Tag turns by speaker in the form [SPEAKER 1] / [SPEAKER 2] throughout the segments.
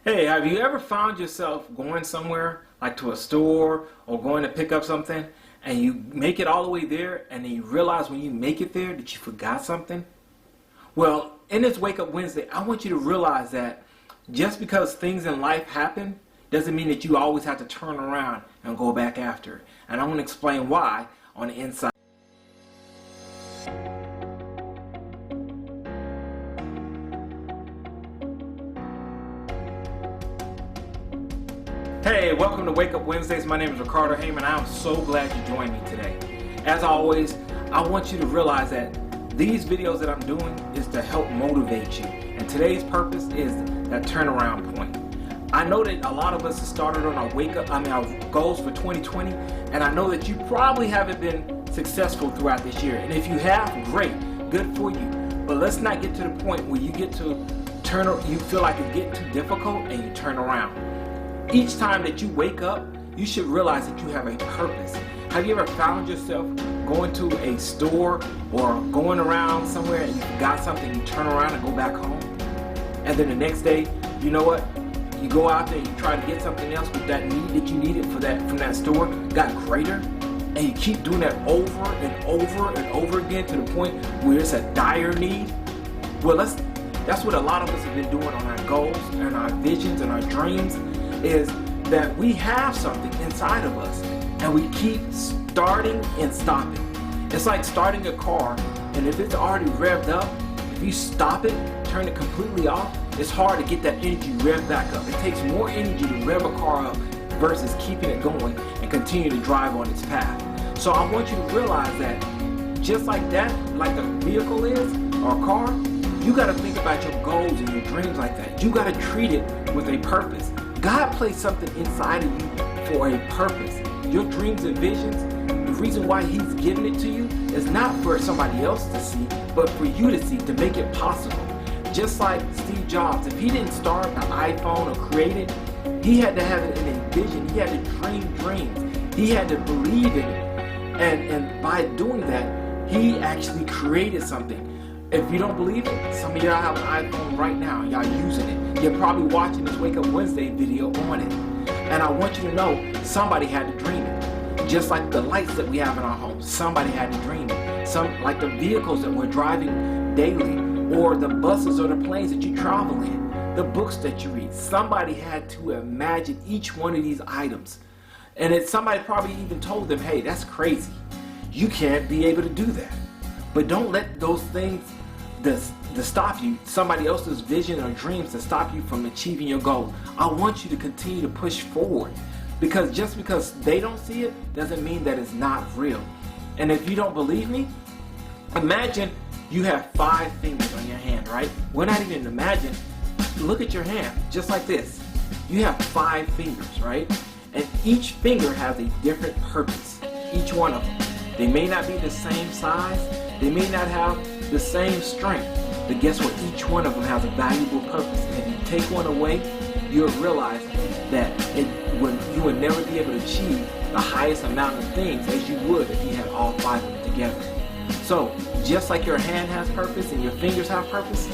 [SPEAKER 1] Hey, have you ever found yourself going somewhere, like to a store or going to pick up something, and you make it all the way there, and then you realize when you make it there that you forgot something? Well, in this Wake Up Wednesday, I want you to realize that just because things in life happen doesn't mean that you always have to turn around and go back after it. And I'm going to explain why on the inside. Hey, welcome to Wake Up Wednesdays. My name is Ricardo. and I'm so glad you joined me today. As always, I want you to realize that these videos that I'm doing is to help motivate you. And today's purpose is that turnaround point. I know that a lot of us have started on our goals for 2020, and I know that you probably haven't been successful throughout this year. And if you have, great, good for you. But let's not get to the point where you get to you feel like it's getting too difficult and you turn around. Each time that you wake up, you should realize that you have a purpose. Have you ever found yourself going to a store or going around somewhere and you forgot something, you turn around and go back home? And then the next day, you know what? You go out there and you try to get something else, but that need that you needed from that store got greater, and you keep doing that over and over and over again to the point where it's a dire need. Well, that's what a lot of us have been doing on our goals and our visions and our dreams, is that we have something inside of us and we keep starting and stopping. It's like starting a car, and if it's already revved up, if you stop it, turn it completely off, it's hard to get that energy revved back up. It takes more energy to rev a car up versus keeping it going and continue to drive on its path. So I want you to realize that just like that, like a vehicle is, or a car, you got to think about your goals and your dreams like that. You got to treat it with a purpose. God placed something inside of you for a purpose. Your dreams and visions, the reason why He's given it to you is not for somebody else to see, but for you to see, to make it possible. Just like Steve Jobs, if he didn't start the iPhone or create it, he had to have it in a vision. He had to dream dreams. He had to believe in it. And by doing that, he actually created something. If you don't believe it, some of y'all have an iPhone right now. Y'all using it. You're probably watching this Wake Up Wednesday video on it. And I want you to know somebody had to dream it. Just like the lights that we have in our homes, somebody had to dream it. Like the vehicles that we're driving daily, or the buses or the planes that you travel in, the books that you read. Somebody had to imagine each one of these items. And somebody probably even told them, hey, that's crazy. You can't be able to do that. But don't let those things to stop you, somebody else's vision or dreams, to stop you from achieving your goal. I want you to continue to push forward, because just because they don't see it doesn't mean that it's not real. And if you don't believe me, imagine you have 5 fingers on your hand, right? Well, not even imagine. Look at your hand, just like this. You have 5 fingers, right? And each finger has a different purpose, each one of them. They may not be the same size, they may not have the same strength, but guess what? Each one of them has a valuable purpose. And if you take one away, you'll realize that you would never be able to achieve the highest amount of things as you would if you had all 5 of them together. So, just like your hand has purpose and your fingers have purpose,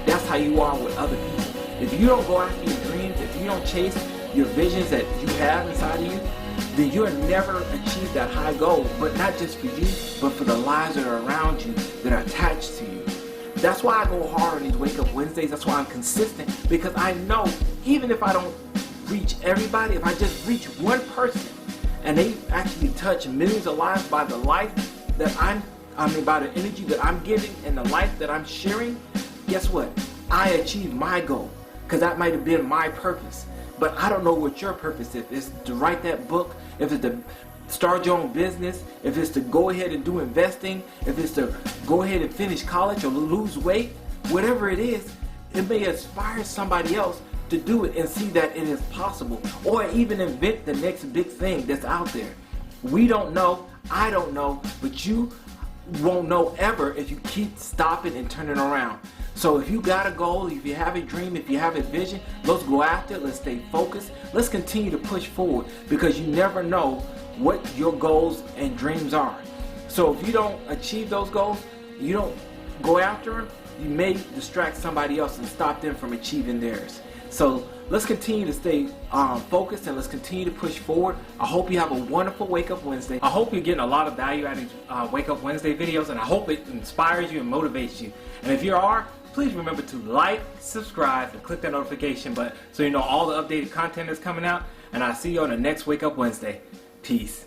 [SPEAKER 1] that's how you are with other people. If you don't go after your dreams, if you don't chase your visions that you have inside of you, then you'll never achieve that high goal, but not just for you, but for the lives that are around you, that are attached to you. That's why I go hard on these Wake Up Wednesdays. That's why I'm consistent, because I know even if I don't reach everybody, if I just reach one person and they actually touch millions of lives by the life that by the energy that I'm giving and the life that I'm sharing, guess what? I achieved my goal, because that might have been my purpose. But I don't know what your purpose is. If it's to write that book, if it's to start your own business, if it's to go ahead and do investing, if it's to go ahead and finish college or lose weight, whatever it is, it may inspire somebody else to do it and see that it is possible, or even invent the next big thing that's out there. We don't know, I don't know, but you won't know ever if you keep stopping and turning around. So if you got a goal, if you have a dream, if you have a vision, let's go after it. Let's stay focused. Let's continue to push forward, because you never know what your goals and dreams are. So if you don't achieve those goals, you don't go after them, you may distract somebody else and stop them from achieving theirs. So let's continue to stay focused, and let's continue to push forward. I hope you have a wonderful Wake Up Wednesday. I hope you're getting a lot of value out of Wake Up Wednesday videos, and I hope it inspires you and motivates you. And if you are, please remember to like, subscribe, and click that notification button so you know all the updated content that's coming out. And I'll see you on the next Wake Up Wednesday. Peace.